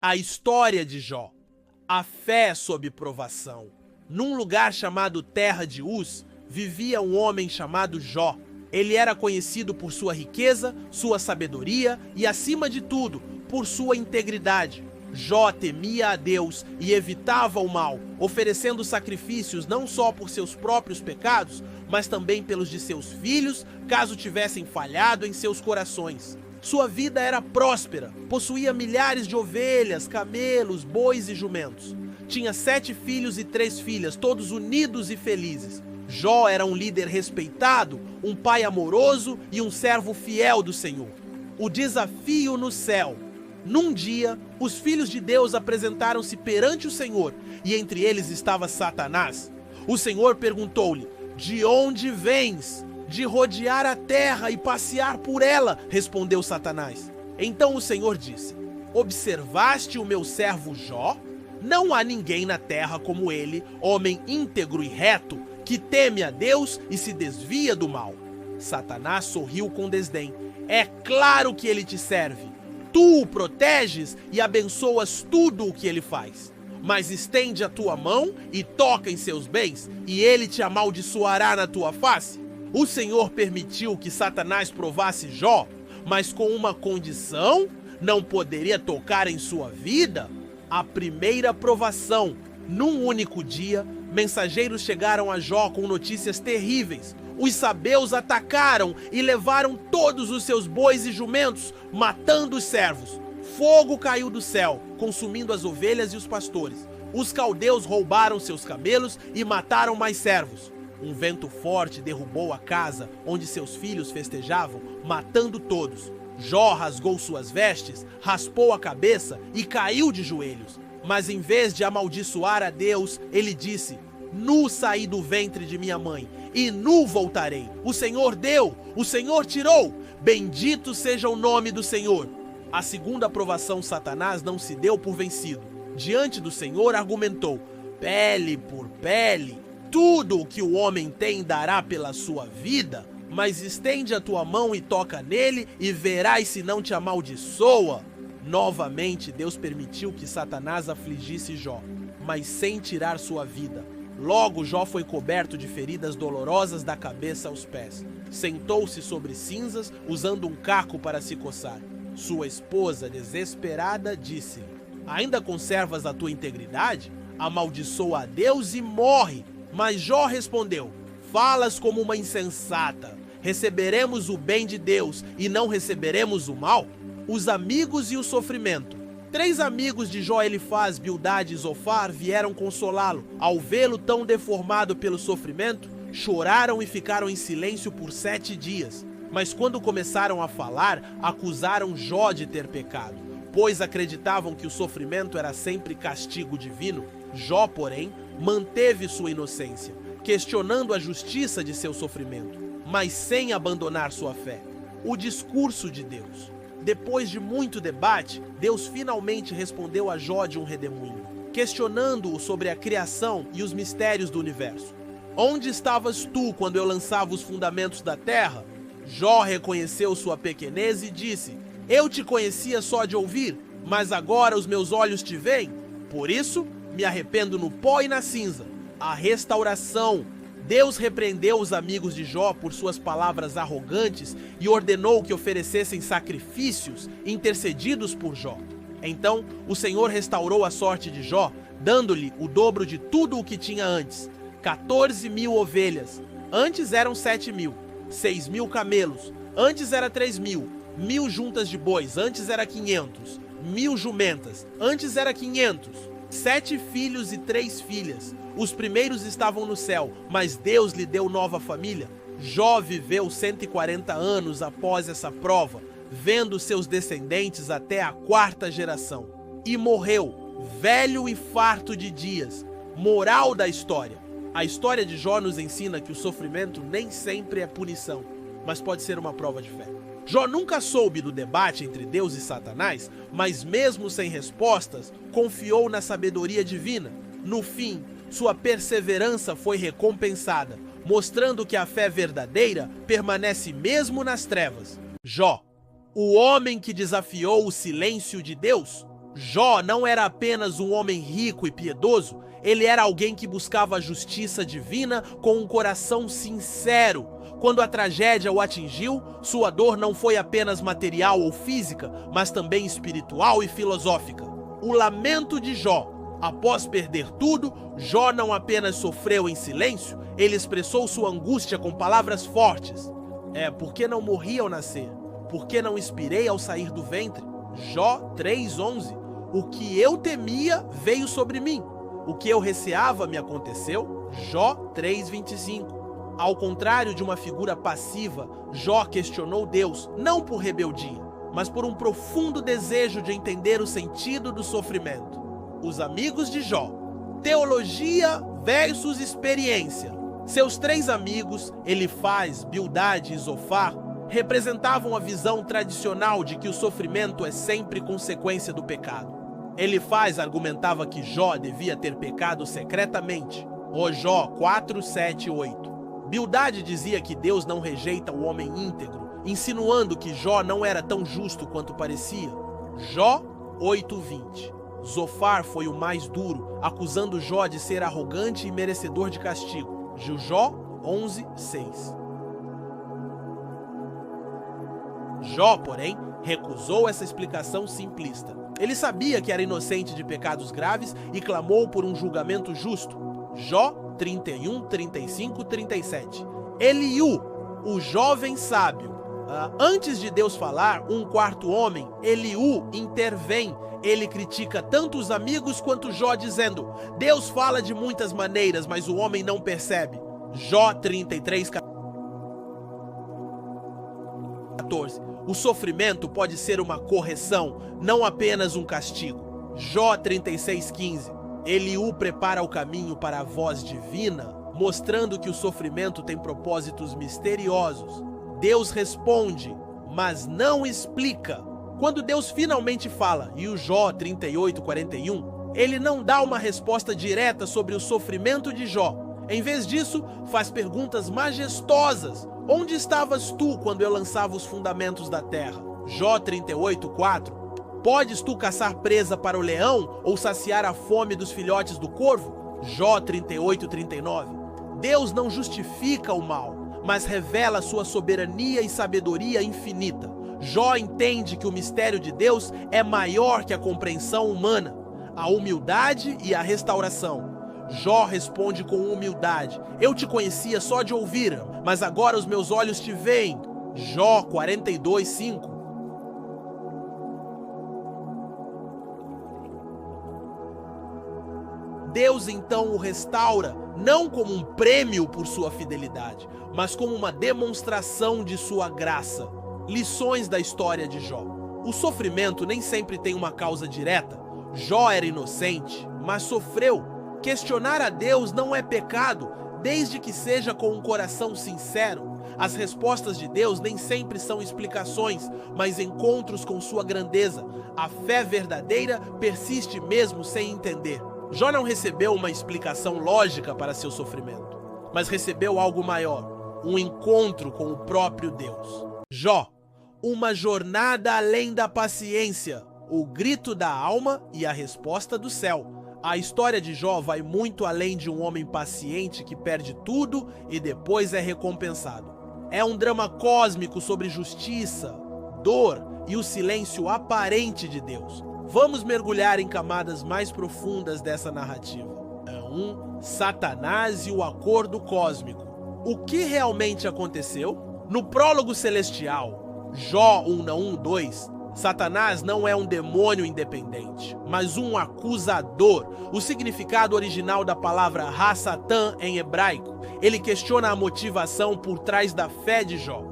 A história de Jó. A fé sob provação. Num lugar chamado Terra de Uz, vivia um homem chamado Jó. Ele era conhecido por sua riqueza, sua sabedoria e, acima de tudo, por sua integridade. Jó temia a Deus e evitava o mal, oferecendo sacrifícios não só por seus próprios pecados, mas também pelos de seus filhos, caso tivessem falhado em seus corações. Sua vida era próspera, possuía milhares de ovelhas, camelos, bois e jumentos. Tinha 7 filhos e 3 filhas, todos unidos e felizes. Jó era um líder respeitado, um pai amoroso e um servo fiel do Senhor. O desafio no céu. Num dia, os filhos de Deus apresentaram-se perante o Senhor, e entre eles estava Satanás. O Senhor perguntou-lhe: "De onde vens?" "De rodear a terra e passear por ela", respondeu Satanás. Então o Senhor disse: "Observaste o meu servo Jó? Não há ninguém na terra como ele, homem íntegro e reto, que teme a Deus e se desvia do mal." Satanás sorriu com desdém. "É claro que ele te serve. Tu o proteges e abençoas tudo o que ele faz. Mas estende a tua mão e toca em seus bens, e ele te amaldiçoará na tua face." O Senhor permitiu que Satanás provasse Jó, mas com uma condição: não poderia tocar em sua vida. A primeira provação. Num único dia, mensageiros chegaram a Jó com notícias terríveis. Os sabeus atacaram e levaram todos os seus bois e jumentos, matando os servos. Fogo caiu do céu, consumindo as ovelhas e os pastores. Os caldeus roubaram seus camelos e mataram mais servos. Um vento forte derrubou a casa onde seus filhos festejavam, matando todos. Jó rasgou suas vestes, raspou a cabeça e caiu de joelhos. Mas em vez de amaldiçoar a Deus, ele disse: "Nu saí do ventre de minha mãe, e nu voltarei. O Senhor deu, o Senhor tirou. Bendito seja o nome do Senhor." A segunda provação, Satanás não se deu por vencido. Diante do Senhor argumentou: "Pele por pele. Tudo o que o homem tem dará pela sua vida, mas estende a tua mão e toca nele, e verás se não te amaldiçoa." Novamente, Deus permitiu que Satanás afligisse Jó, mas sem tirar sua vida. Logo, Jó foi coberto de feridas dolorosas da cabeça aos pés. Sentou-se sobre cinzas, usando um caco para se coçar. Sua esposa, desesperada, disse-lhe: "Ainda conservas a tua integridade? Amaldiçoa a Deus e morre." Mas Jó respondeu: "Falas como uma insensata. Receberemos o bem de Deus e não receberemos o mal?" Os amigos e o sofrimento. 3 amigos de Jó, Elifaz, Bildade e Zofar, vieram consolá-lo. Ao vê-lo tão deformado pelo sofrimento, choraram e ficaram em silêncio por 7 dias. Mas quando começaram a falar, acusaram Jó de ter pecado, pois acreditavam que o sofrimento era sempre castigo divino. Jó, porém, manteve sua inocência, questionando a justiça de seu sofrimento, mas sem abandonar sua fé. O discurso de Deus. Depois de muito debate, Deus finalmente respondeu a Jó de um redemoinho, questionando-o sobre a criação e os mistérios do universo. "Onde estavas tu quando eu lançava os fundamentos da terra?" Jó reconheceu sua pequenez e disse: "Eu te conhecia só de ouvir, mas agora os meus olhos te veem. Por isso, me arrependo no pó e na cinza." A restauração. Deus repreendeu os amigos de Jó por suas palavras arrogantes e ordenou que oferecessem sacrifícios intercedidos por Jó. Então, o Senhor restaurou a sorte de Jó, dando-lhe o dobro de tudo o que tinha antes. 14.000 ovelhas. Antes eram 7.000. 6.000 camelos. Antes era 3.000. 1.000 juntas de bois. Antes era 500. 1.000 jumentas. Antes era 500. 7 filhos e 3 filhas. Os primeiros estavam no céu, mas Deus lhe deu nova família. Jó viveu 140 anos após essa prova, vendo seus descendentes até a 4ª geração. E morreu, velho e farto de dias. Moral da história. A história de Jó nos ensina que o sofrimento nem sempre é punição, mas pode ser uma prova de fé. Jó nunca soube do debate entre Deus e Satanás, mas mesmo sem respostas, confiou na sabedoria divina. No fim, sua perseverança foi recompensada, mostrando que a fé verdadeira permanece mesmo nas trevas. Jó, o homem que desafiou o silêncio de Deus. Jó não era apenas um homem rico e piedoso, ele era alguém que buscava a justiça divina com um coração sincero. Quando a tragédia o atingiu, sua dor não foi apenas material ou física, mas também espiritual e filosófica. O lamento de Jó. Após perder tudo, Jó não apenas sofreu em silêncio, ele expressou sua angústia com palavras fortes. Por que não morri ao nascer? Por que não expirei ao sair do ventre? Jó 3:11. O que eu temia veio sobre mim. O que eu receava me aconteceu. Jó 3:25. Ao contrário de uma figura passiva, Jó questionou Deus, não por rebeldia, mas por um profundo desejo de entender o sentido do sofrimento. Os amigos de Jó. Teologia versus experiência. Seus 3 amigos, Elifaz, Bildade e Zofar, representavam a visão tradicional de que o sofrimento é sempre consequência do pecado. Elifaz argumentava que Jó devia ter pecado secretamente. Jó 4, 7 e 8. Bildade dizia que Deus não rejeita o homem íntegro, insinuando que Jó não era tão justo quanto parecia. Jó 8:20. Zofar foi o mais duro, acusando Jó de ser arrogante e merecedor de castigo. Jó 11:6. Jó, porém, recusou essa explicação simplista. Ele sabia que era inocente de pecados graves e clamou por um julgamento justo. Jó 31, 35, 37. Eliú, o jovem sábio. Antes de Deus falar, um quarto homem, Eliú, intervém. Ele critica tanto os amigos quanto Jó, dizendo: Deus fala de muitas maneiras, mas o homem não percebe. Jó 33, 14. O sofrimento pode ser uma correção, não apenas um castigo. Jó 36:15. Eliú prepara o caminho para a voz divina, mostrando que o sofrimento tem propósitos misteriosos. Deus responde, mas não explica. Quando Deus finalmente fala, e o Jó 38:41, ele não dá uma resposta direta sobre o sofrimento de Jó. Em vez disso, faz perguntas majestosas. Onde estavas tu quando eu lançava os fundamentos da terra? Jó 38:4. Podes tu caçar presa para o leão ou saciar a fome dos filhotes do corvo? Jó 38:39. Deus não justifica o mal, mas revela sua soberania e sabedoria infinita. Jó entende que o mistério de Deus é maior que a compreensão humana, a humildade e a restauração. Jó responde com humildade: eu te conhecia só de ouvir, mas agora os meus olhos te veem. Jó 42:5. Deus então o restaura, não como um prêmio por sua fidelidade, mas como uma demonstração de sua graça. Lições da história de Jó. O sofrimento nem sempre tem uma causa direta. Jó era inocente, mas sofreu. Questionar a Deus não é pecado, desde que seja com um coração sincero. As respostas de Deus nem sempre são explicações, mas encontros com sua grandeza. A fé verdadeira persiste mesmo sem entender. Jó não recebeu uma explicação lógica para seu sofrimento, mas recebeu algo maior, um encontro com o próprio Deus. Jó, uma jornada além da paciência, o grito da alma e a resposta do céu. A história de Jó vai muito além de um homem paciente que perde tudo e depois é recompensado. É um drama cósmico sobre justiça, dor e o silêncio aparente de Deus. Vamos mergulhar em camadas mais profundas dessa narrativa. Satanás e o acordo cósmico. O que realmente aconteceu? No prólogo celestial, Jó 1:2, Satanás não é um demônio independente, mas um acusador. O significado original da palavra Ha-Satã em hebraico. Ele questiona a motivação por trás da fé de Jó.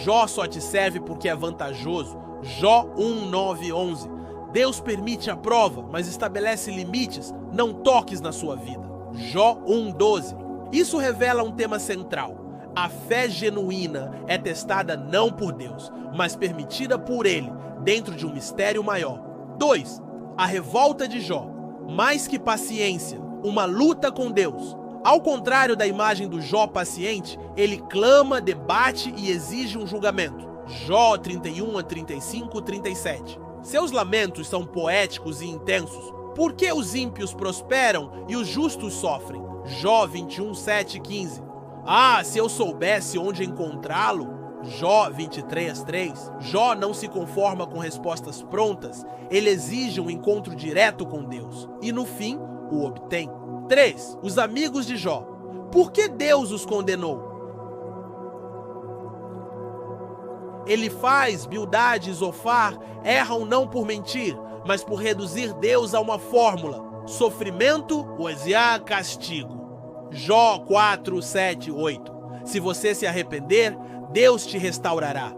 Jó só te serve porque é vantajoso. Jó 1:9-11. Deus permite a prova, mas estabelece limites. Não toques na sua vida. Jó 1:12. Isso revela um tema central. A fé genuína é testada não por Deus, mas permitida por Ele, dentro de um mistério maior. 2. A revolta de Jó. Mais que paciência, uma luta com Deus. Ao contrário da imagem do Jó paciente, ele clama, debate e exige um julgamento. Jó 31-35-37. Seus lamentos são poéticos e intensos. Por que os ímpios prosperam e os justos sofrem? Jó 21, 7 e 15. Ah, se eu soubesse onde encontrá-lo. Jó 23, 3. Jó não se conforma com respostas prontas, ele exige um encontro direto com Deus e no fim o obtém. 3. Os amigos de Jó. Por que Deus os condenou? Elifaz, Bildade e Zofar erram não por mentir, mas por reduzir Deus a uma fórmula: sofrimento, osiá, castigo. Jó 4, 7, 8. Se você se arrepender, Deus te restaurará.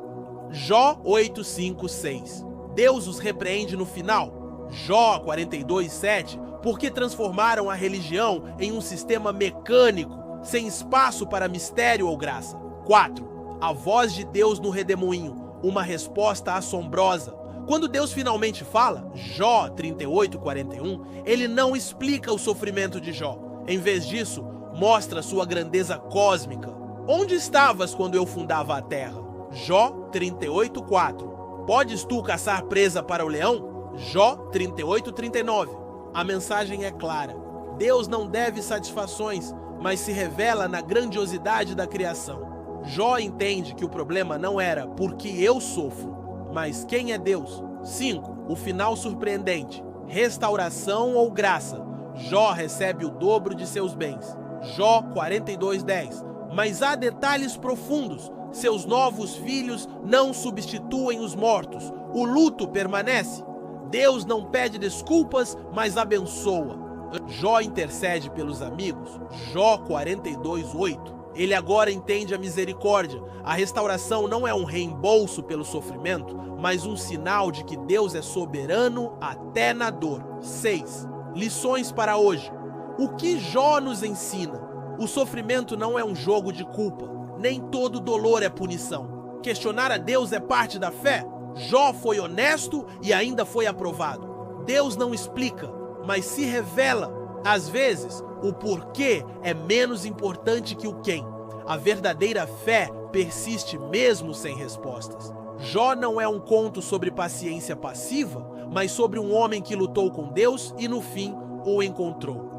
Jó 8, 5, 6. Deus os repreende no final. Jó 42, 7. Porque transformaram a religião em um sistema mecânico, sem espaço para mistério ou graça. 4. A voz de Deus no redemoinho, uma resposta assombrosa. Quando Deus finalmente fala, Jó 38, 41, ele não explica o sofrimento de Jó. Em vez disso, mostra sua grandeza cósmica. Onde estavas quando eu fundava a terra? Jó 38, 4. Podes tu caçar presa para o leão? Jó 38, 39. A mensagem é clara. Deus não deve satisfações, mas se revela na grandiosidade da criação. Jó entende que o problema não era porque eu sofro, mas quem é Deus? 5. O final surpreendente. Restauração ou graça? Jó recebe o dobro de seus bens. Jó 42, 10. Mas há detalhes profundos. Seus novos filhos não substituem os mortos. O luto permanece. Deus não pede desculpas, mas abençoa. Jó intercede pelos amigos. Jó 42, 8. Ele agora entende a misericórdia. A restauração não é um reembolso pelo sofrimento, mas um sinal de que Deus é soberano até na dor. 6. Lições para hoje. O que Jó nos ensina? O sofrimento não é um jogo de culpa. Nem todo dolor é punição. Questionar a Deus é parte da fé. Jó foi honesto e ainda foi aprovado. Deus não explica, mas se revela. Às vezes, o porquê é menos importante que o quem. A verdadeira fé persiste mesmo sem respostas. Jó não é um conto sobre paciência passiva, mas sobre um homem que lutou com Deus e no fim o encontrou.